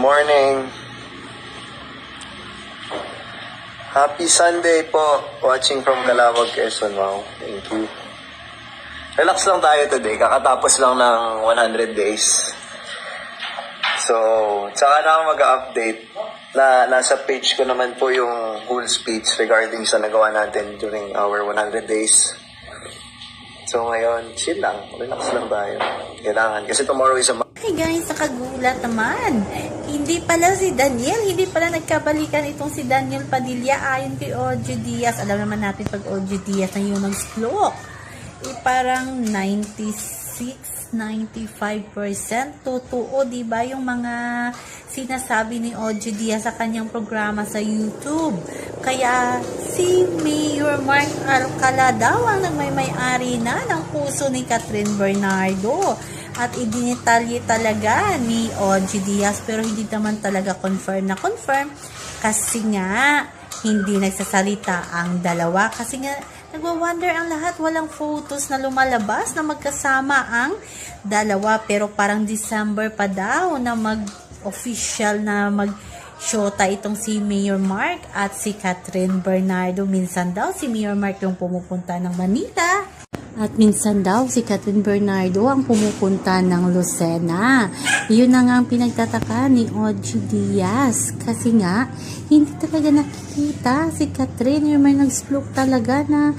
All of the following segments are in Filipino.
morning. Happy Sunday po. Watching from Calawag, Quezon. Wow, thank you. Relax lang tayo today. Kakatapos lang ng 100 days. So, tsaka na ako mag-update na nasa page ko naman po yung whole speech regarding sa nagawa natin during our 100 days. So, ngayon, chill lang. Relax lang tayo. Kailangan. Kasi tomorrow is a Hey guys, nakagulat naman. Hindi pala si Daniel, hindi pala nagkabalikan itong si Daniel Padilla ayon kay Ojo Diaz. Alam naman natin pag Ojo Diaz na yung nag-stroke. Parang 96-95% totoo, diba? Yung mga sinasabi ni Ojo Diaz sa kanyang programa sa YouTube. Kaya si Mayor Mark Alcala daw ang nagmay-ari na ng puso ni Catherine Bernardo. At idinitalye talaga ni Ojo Diaz, pero hindi naman talaga confirm kasi nga hindi nagsasalita ang dalawa, kasi nga nagwa-wonder ang lahat, walang photos na lumalabas na magkasama ang dalawa, pero parang December pa daw na mag-official na mag-shota itong si Mayor Mark at si Catherine Bernardo. Minsan daw si Mayor Mark yung pumupunta ng Manila at minsan daw si Catherine Bernardo ang pumupunta ng Lucena. Yun na nga ang pinagtataka ni Ojo Diaz. Kasi nga, hindi talaga nakikita si Catherine. Yung may nag-splook talaga na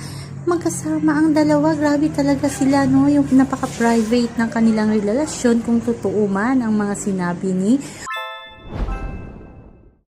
magkasama ang dalawa. Grabe talaga sila, no? Yung napaka-private ng kanilang relasyon, kung totoo man ang mga sinabi ni